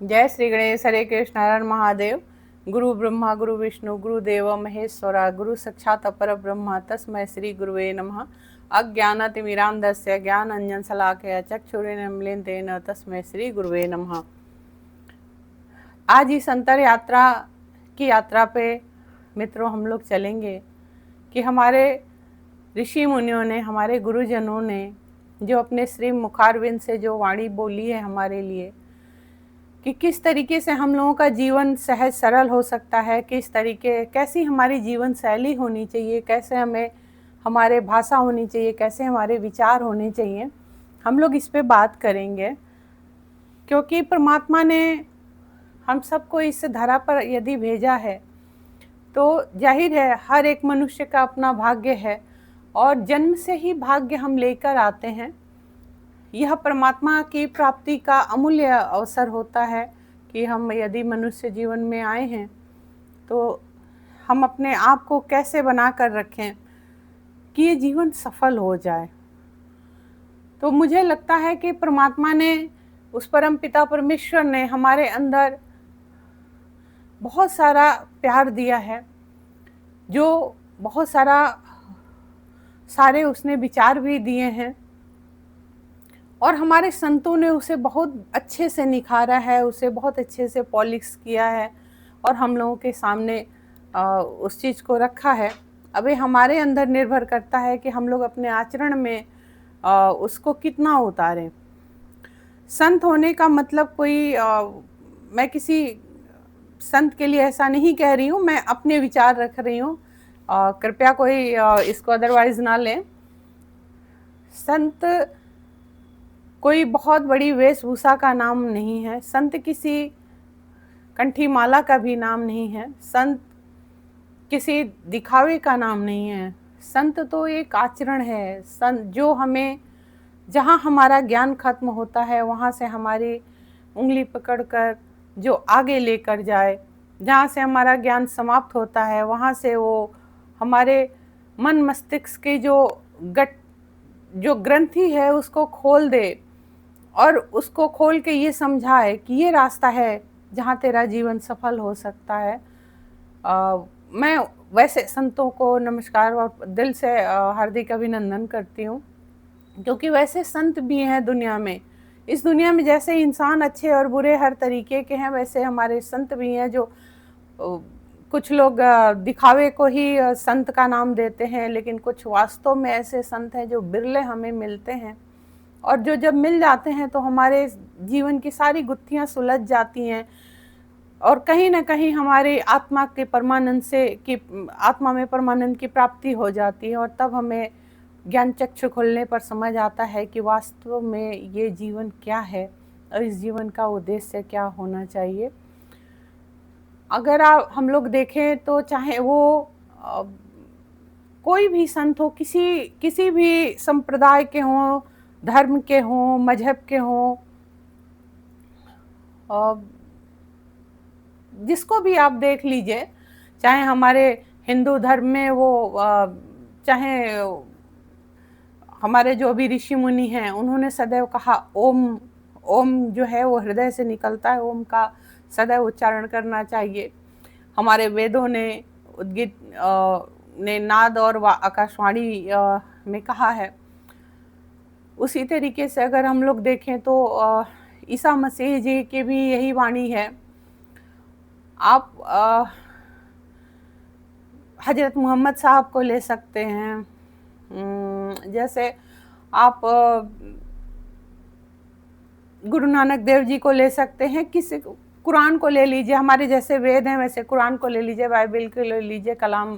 जय श्री गणेश। हरे कृष्ण। हर हर महादेव। गुरु ब्रह्मा गुरु विष्णु गुरुदेव महेश्वरा गुरु साक्षात् परब्रह्म तस्मै श्री गुरुवे नमः। अज्ञानतिमिरान्धस्य ज्ञानाञ्जनशलाकया चक्षुरुन्मीलितं तस्मै श्री गुरुवे नमः। आज इस अंतर यात्रा की यात्रा पे मित्रों हम लोग चलेंगे कि हमारे ऋषि मुनियों ने, हमारे गुरुजनों ने जो अपने श्री मुखारविंद से जो वाणी बोली है हमारे लिए, कि किस तरीके से हम लोगों का जीवन सहज सरल हो सकता है, किस तरीके कैसी हमारी जीवन शैली होनी चाहिए, कैसे हमें हमारे भाषा होनी चाहिए, कैसे हमारे विचार होने चाहिए, हम लोग इस पे बात करेंगे। क्योंकि परमात्मा ने हम सबको इस धरा पर यदि भेजा है तो जाहिर है हर एक मनुष्य का अपना भाग्य है और जन्म से ही भाग्य हम लेकर आते हैं। यह परमात्मा की प्राप्ति का अमूल्य अवसर होता है कि हम यदि मनुष्य जीवन में आए हैं तो हम अपने आप को कैसे बना कर रखें कि ये जीवन सफल हो जाए। तो मुझे लगता है कि परमात्मा ने, उस परम पिता परमेश्वर ने हमारे अंदर बहुत सारा प्यार दिया है, जो बहुत सारे उसने विचार भी दिए हैं और हमारे संतों ने उसे बहुत अच्छे से निखारा है, उसे बहुत अच्छे से पॉलिश किया है और हम लोगों के सामने उस चीज़ को रखा है। अब ये हमारे अंदर निर्भर करता है कि हम लोग अपने आचरण में उसको कितना उतारें। संत होने का मतलब कोई मैं किसी संत के लिए ऐसा नहीं कह रही हूँ, मैं अपने विचार रख रही हूँ, कृपया कोई इसको अदरवाइज ना लें। संत कोई बहुत बड़ी वेशभूषा का नाम नहीं है, संत किसी कंठी माला का भी नाम नहीं है, संत किसी दिखावे का नाम नहीं है। संत तो एक आचरण है। संत जो हमें, जहाँ हमारा ज्ञान खत्म होता है वहाँ से हमारी उंगली पकड़कर जो आगे लेकर जाए, जहाँ से हमारा ज्ञान समाप्त होता है वहाँ से वो हमारे मन मस्तिष्क की जो ग्रंथि है उसको खोल दे और उसको खोल के ये समझाए कि ये रास्ता है जहाँ तेरा जीवन सफल हो सकता है। मैं वैसे संतों को नमस्कार और दिल से हार्दिक अभिनंदन करती हूँ, क्योंकि वैसे संत भी हैं दुनिया में। इस दुनिया में जैसे इंसान अच्छे और बुरे हर तरीके के हैं, वैसे हमारे संत भी हैं जो कुछ लोग दिखावे को ही संत का नाम देते हैं, लेकिन कुछ वास्तव में ऐसे संत हैं जो बिरले हमें मिलते हैं और जो जब मिल जाते हैं तो हमारे जीवन की सारी गुत्थियां सुलझ जाती हैं और कहीं ना कहीं हमारे आत्मा में परमानंद की प्राप्ति हो जाती है। और तब हमें ज्ञान चक्षु खुलने पर समझ आता है कि वास्तव में ये जीवन क्या है और इस जीवन का उद्देश्य क्या होना चाहिए। अगर हम लोग देखें तो चाहे वो कोई भी संत हो, किसी भी संप्रदाय के हों, धर्म के हों, मजहब के हों, जिसको भी आप देख लीजिए, चाहे हमारे हिंदू धर्म में वो चाहे हमारे जो भी ऋषि मुनि हैं उन्होंने सदैव कहा ओम। ओम जो है वो हृदय से निकलता है, ओम का सदैव उच्चारण करना चाहिए। हमारे वेदों ने उद्गीत ने नाद और आकाशवाणी में कहा है। उसी तरीके से अगर हम लोग देखें तो ईसा मसीह जी की भी यही वाणी है। आप हजरत मोहम्मद साहब को ले सकते हैं, जैसे आप गुरु नानक देव जी को ले सकते हैं, किसी कुरान को ले लीजिए, हमारे जैसे वेद हैं वैसे कुरान को ले लीजिए, बाइबल को ले लीजिए, कलाम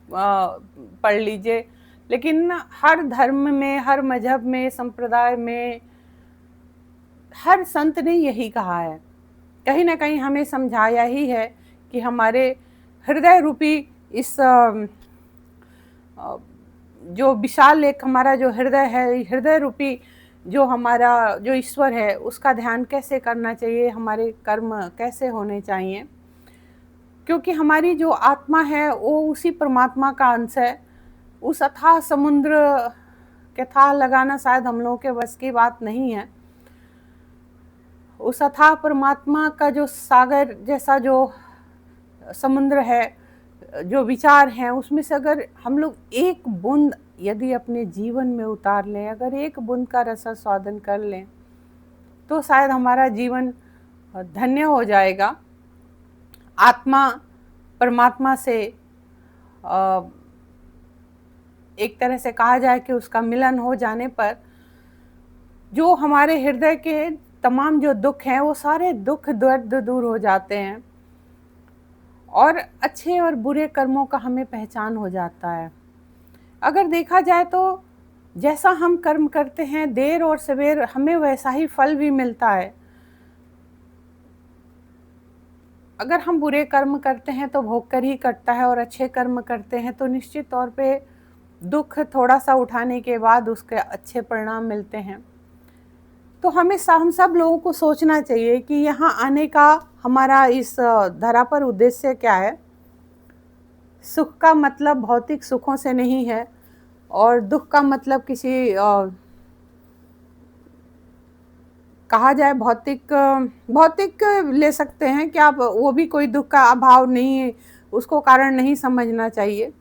पढ़ लीजिए। लेकिन हर धर्म में, हर मजहब में, संप्रदाय में हर संत ने यही कहा है, कहीं ना कहीं हमें समझाया ही है कि हमारे हृदय रूपी इस जो विशाल एक हमारा जो हृदय है, हृदय रूपी जो हमारा जो ईश्वर है उसका ध्यान कैसे करना चाहिए, हमारे कर्म कैसे होने चाहिए। क्योंकि हमारी जो आत्मा है वो उसी परमात्मा का अंश है। उस अथाह समुद्र के थाह लगाना शायद हम लोगों के बस की बात नहीं है। उस अथाह परमात्मा का जो सागर जैसा जो समुद्र है, जो विचार हैं, उसमें से अगर हम लोग एक बूंद यदि अपने जीवन में उतार लें, अगर एक बूंद का रसास्वादन कर लें, तो शायद हमारा जीवन धन्य हो जाएगा। आत्मा परमात्मा से एक तरह से कहा जाए कि उसका मिलन हो जाने पर जो हमारे हृदय के तमाम जो दुख हैं, वो सारे दुख दर्द दूर हो जाते हैं और अच्छे और बुरे कर्मों का हमें पहचान हो जाता है। अगर देखा जाए तो जैसा हम कर्म करते हैं, देर और सवेर हमें वैसा ही फल भी मिलता है। अगर हम बुरे कर्म करते हैं तो भोग कर ही कटता है, और अच्छे कर्म करते हैं तो निश्चित तौर पे दुख थोड़ा सा उठाने के बाद उसके अच्छे परिणाम मिलते हैं। तो हम सब लोगों को सोचना चाहिए कि यहाँ आने का हमारा इस धरा पर उद्देश्य क्या है। सुख का मतलब भौतिक सुखों से नहीं है, और दुख का मतलब किसी कहा जाए भौतिक ले सकते हैं कि आप, वो भी कोई दुख का अभाव नहीं है, उसको कारण नहीं समझना चाहिए।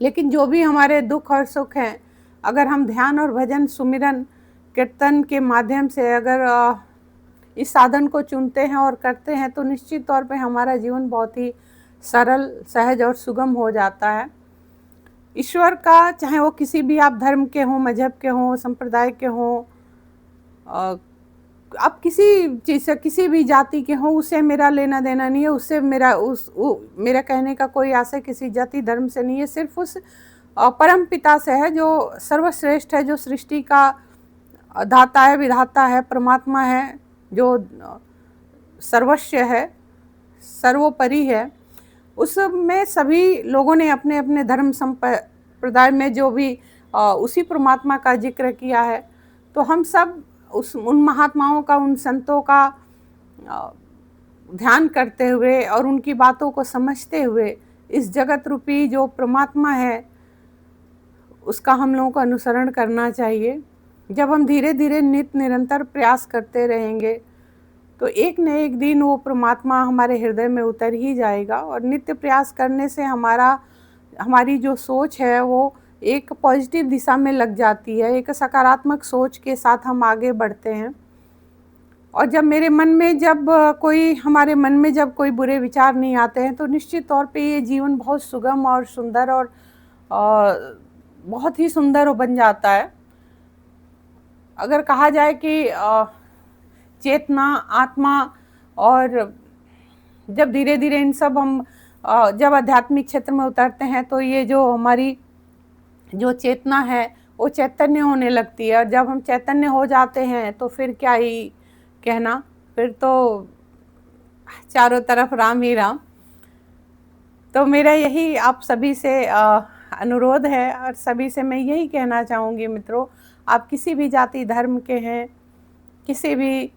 लेकिन जो भी हमारे दुख और सुख हैं, अगर हम ध्यान और भजन सुमिरन कीर्तन के माध्यम से अगर इस साधन को चुनते हैं और करते हैं, तो निश्चित तौर पे हमारा जीवन बहुत ही सरल, सहज और सुगम हो जाता है। ईश्वर का, चाहे वो किसी भी आप धर्म के हों, मजहब के हों, संप्रदाय के हों, आप किसी चीज़ से, किसी भी जाति के हों, उससे मेरा लेना देना नहीं है। उससे मेरा कहने का कोई आशय किसी जाति धर्म से नहीं है, सिर्फ उस परम पिता से है जो सर्वश्रेष्ठ है, जो सृष्टि का दाता है, विधाता है, परमात्मा है, जो सर्वस्व है, सर्वोपरि है। उसमें सभी लोगों ने अपने अपने धर्म संप्रदाय में जो भी उसी परमात्मा का जिक्र किया है। तो हम सब उन महात्माओं का, उन संतों का ध्यान करते हुए और उनकी बातों को समझते हुए इस जगत रूपी जो परमात्मा है उसका हम लोगों को अनुसरण करना चाहिए। जब हम धीरे धीरे निरंतर प्रयास करते रहेंगे तो एक न एक दिन वो परमात्मा हमारे हृदय में उतर ही जाएगा, और नित्य प्रयास करने से हमारी जो सोच है वो एक पॉजिटिव दिशा में लग जाती है। एक सकारात्मक सोच के साथ हम आगे बढ़ते हैं। और जब हमारे मन में जब कोई बुरे विचार नहीं आते हैं, तो निश्चित तौर पे ये जीवन बहुत सुगम और सुंदर और बहुत ही सुंदर बन जाता है। अगर कहा जाए कि चेतना, आत्मा, और जब धीरे धीरे इन सब हम जब आध्यात्मिक क्षेत्र में उतरते हैं तो ये जो हमारी जो चेतना है वो चैतन्य होने लगती है। और जब हम चैतन्य हो जाते हैं तो फिर क्या ही कहना, फिर तो चारों तरफ राम ही राम। तो मेरा यही आप सभी से अनुरोध है, और सभी से मैं यही कहना चाहूँगी मित्रों, आप किसी भी जाति धर्म के हैं, किसी भी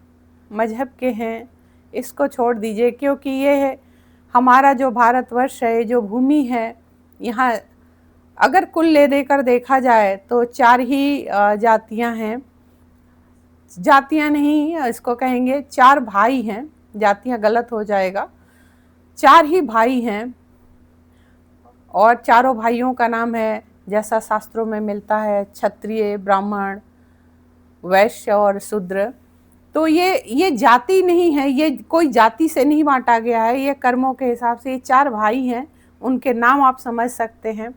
मजहब के हैं, इसको छोड़ दीजिए। क्योंकि ये है हमारा जो भारतवर्ष है, जो भूमि है, यहाँ अगर कुल ले देकर देखा जाए तो 4 ही जातियाँ हैं। जातियाँ नहीं, इसको कहेंगे 4 भाई हैं, जातियाँ गलत हो जाएगा। 4 ही भाई हैं, और चारों भाइयों का नाम है, जैसा शास्त्रों में मिलता है, क्षत्रिय, ब्राह्मण, वैश्य और शूद्र। तो ये जाति नहीं है, ये कोई जाति से नहीं बांटा गया है, ये कर्मों के हिसाब से ये 4 भाई हैं, उनके नाम आप समझ सकते हैं।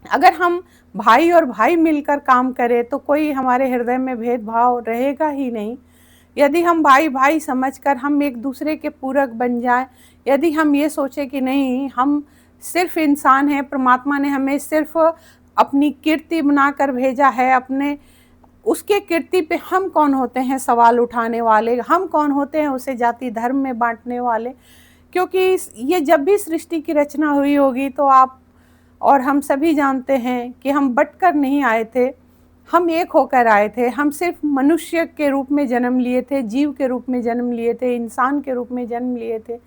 अगर हम भाई और भाई मिलकर काम करें तो कोई हमारे हृदय में भेदभाव रहेगा ही नहीं। यदि हम भाई भाई समझकर हम एक दूसरे के पूरक बन जाएं, यदि हम ये सोचें कि नहीं, हम सिर्फ इंसान हैं, परमात्मा ने हमें सिर्फ अपनी कीर्ति बनाकर भेजा है, अपने उसके कीर्ति पे हम कौन होते हैं सवाल उठाने वाले, हम कौन होते हैं उसे जाति धर्म में बांटने वाले। क्योंकि ये जब भी सृष्टि की रचना हुई होगी तो आप और हम सभी जानते हैं कि हम बंटकर नहीं आए थे, हम एक होकर आए थे। हम सिर्फ मनुष्य के रूप में जन्म लिए थे, जीव के रूप में जन्म लिए थे, इंसान के रूप में जन्म लिए थे,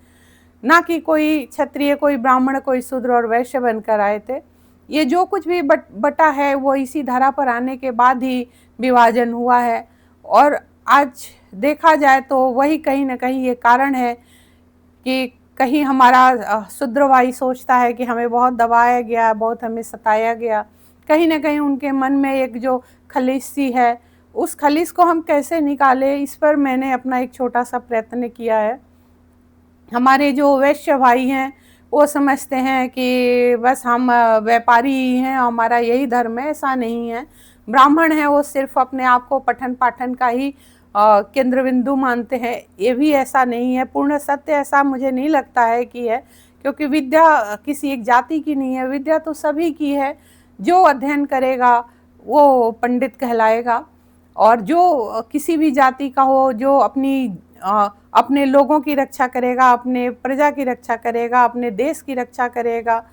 ना कि कोई क्षत्रिय, कोई ब्राह्मण, कोई शूद्र और वैश्य बनकर आए थे। ये जो कुछ भी बटा है वो इसी धरा पर आने के बाद ही विभाजन हुआ है। और आज देखा जाए तो वही कहीं ना कहीं ये कारण है कि कहीं हमारा शूद्रवाही सोचता है कि हमें बहुत दबाया गया, बहुत हमें सताया गया। कहीं ना कहीं उनके मन में एक जो खलीस सी है, उस खलीस को हम कैसे निकालें, इस पर मैंने अपना एक छोटा सा प्रयत्न किया है। हमारे जो वैश्य भाई हैं वो समझते हैं कि बस हम व्यापारी ही हैं, हमारा यही धर्म है। ऐसा नहीं है। ब्राह्मण हैं वो सिर्फ अपने आप को पठन पाठन का ही केंद्र बिंदु मानते हैं। ये भी ऐसा नहीं है। पूर्ण सत्य ऐसा मुझे नहीं लगता है कि है, क्योंकि विद्या किसी एक जाति की नहीं है, विद्या तो सभी की है। जो अध्ययन करेगा वो पंडित कहलाएगा, और जो किसी भी जाति का हो, जो अपने लोगों की रक्षा करेगा, अपने प्रजा की रक्षा करेगा, अपने देश की रक्षा करेगा,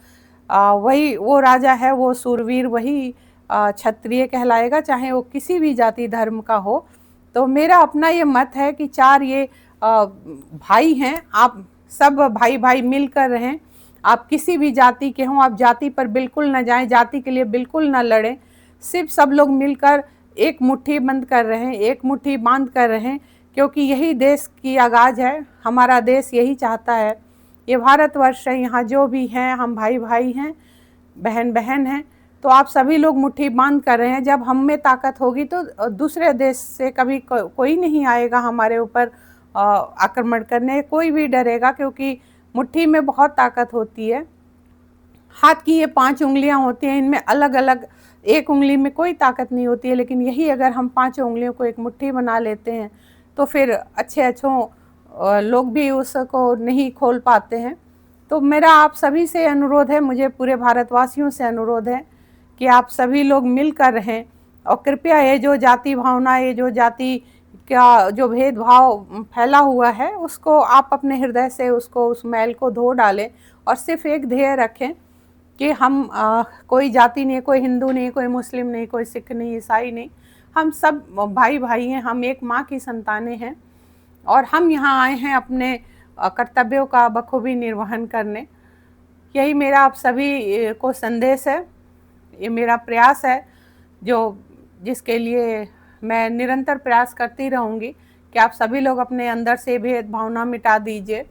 वही वो राजा है, वो सूरवीर, वही क्षत्रिय कहलाएगा, चाहे वो किसी भी जाति धर्म का हो। तो मेरा अपना ये मत है कि चार ये भाई हैं, आप सब भाई भाई मिलकर रहें। आप किसी भी जाति के हों, आप जाति पर बिल्कुल ना जाएं, जाति के लिए बिल्कुल ना लड़ें। सिर्फ सब लोग मिलकर एक मुट्ठी बंद कर रहें, एक मुट्ठी बांध कर रहें, क्योंकि यही देश की आगाज़ है। हमारा देश यही चाहता है। ये भारतवर्ष है, यहाँ जो भी हैं हम भाई भाई हैं, बहन बहन हैं। तो आप सभी लोग मुट्ठी बांध कर रहे हैं। जब हम में ताकत होगी तो दूसरे देश से कभी कोई नहीं आएगा हमारे ऊपर आक्रमण करने, कोई भी डरेगा, क्योंकि मुट्ठी में बहुत ताकत होती है। हाथ की ये 5 उंगलियां होती हैं, इनमें अलग अलग, एक उंगली में कोई ताकत नहीं होती है, लेकिन यही अगर हम 5 उंगलियों को एक मुट्ठी बना लेते हैं तो फिर अच्छों लोग भी उसको नहीं खोल पाते हैं। तो मेरा आप सभी से अनुरोध है, मुझे पूरे भारतवासियों से अनुरोध है कि आप सभी लोग मिलकर रहें, और कृपया ये जो जाति भावना, ये जो जाति का जो भेदभाव फैला हुआ है, उसको आप अपने हृदय से उस मैल को धो डालें, और सिर्फ एक ध्येय रखें कि हम कोई जाति नहीं, कोई हिंदू नहीं, कोई मुस्लिम नहीं, कोई सिख नहीं, ईसाई नहीं, हम सब भाई भाई हैं। हम एक माँ की संतानें हैं, और हम यहाँ आए हैं अपने कर्तव्यों का बखूबी निर्वहन करने। यही मेरा आप सभी को संदेश है, ये मेरा प्रयास है, जिसके लिए मैं निरंतर प्रयास करती रहूँगी कि आप सभी लोग अपने अंदर से भेदभावना मिटा दीजिए।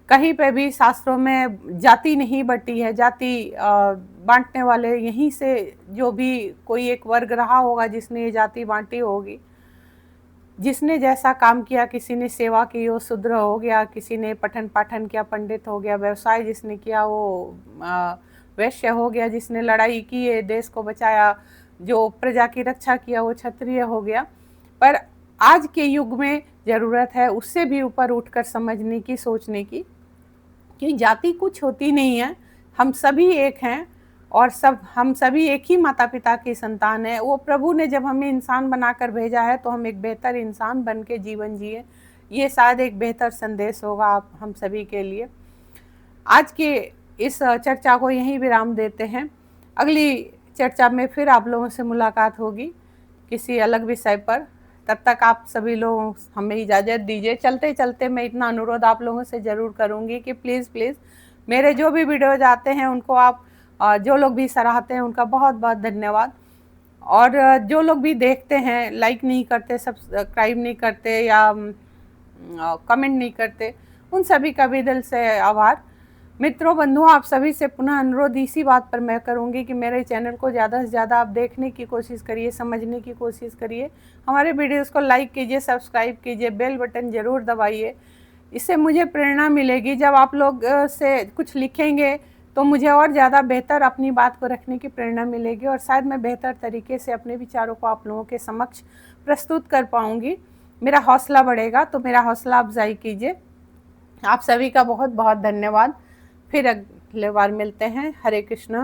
कहीं पे भी शास्त्रों में जाति नहीं बटी है। जाति बांटने वाले यहीं से जो भी कोई एक वर्ग रहा होगा जिसने ये जाति बांटी होगी, जिसने जैसा काम किया, किसी ने सेवा की वो शूद्र हो गया, किसी ने पठन पाठन किया पंडित हो गया, व्यवसाय जिसने किया वो वैश्य हो गया, जिसने लड़ाई की ये देश को बचाया, जो प्रजा की रक्षा किया वो क्षत्रिय हो गया। पर आज के युग में ज़रूरत है उससे भी ऊपर उठकर समझने की, सोचने की कि जाति कुछ होती नहीं है। हम सभी एक हैं, और हम सभी एक ही माता पिता की संतान है। वो प्रभु ने जब हमें इंसान बनाकर भेजा है तो हम एक बेहतर इंसान बन के जीवन जिए। ये शायद एक बेहतर संदेश होगा आप हम सभी के लिए। आज के इस चर्चा को यहीं विराम देते हैं। अगली चर्चा में फिर आप लोगों से मुलाकात होगी किसी अलग विषय पर। तब तक आप सभी लोग हमें इजाज़त दीजिए। चलते चलते मैं इतना अनुरोध आप लोगों से ज़रूर करूँगी कि प्लीज़ मेरे जो भी वीडियोज आते हैं उनको आप जो लोग भी सराहते हैं उनका बहुत बहुत धन्यवाद। और जो लोग भी देखते हैं, लाइक नहीं करते, सब्सक्राइब नहीं करते या कमेंट नहीं करते, उन सभी का भी दिल से आभार। मित्रों, बंधुओं, आप सभी से पुनः अनुरोध इसी बात पर मैं करूंगी कि मेरे चैनल को ज़्यादा से ज़्यादा आप देखने की कोशिश करिए, समझने की कोशिश करिए। हमारे वीडियोस को लाइक कीजिए, सब्सक्राइब कीजिए, बेल बटन ज़रूर दबाइए। इससे मुझे प्रेरणा मिलेगी। जब आप लोग से कुछ लिखेंगे तो मुझे और ज़्यादा बेहतर अपनी बात को रखने की प्रेरणा मिलेगी, और शायद मैं बेहतर तरीके से अपने विचारों को आप लोगों के समक्ष प्रस्तुत कर पाऊँगी। मेरा हौसला बढ़ेगा, तो मेरा हौसला अफजाई कीजिए। आप सभी का बहुत बहुत धन्यवाद। फिर अगले बार मिलते हैं। हरे कृष्ण।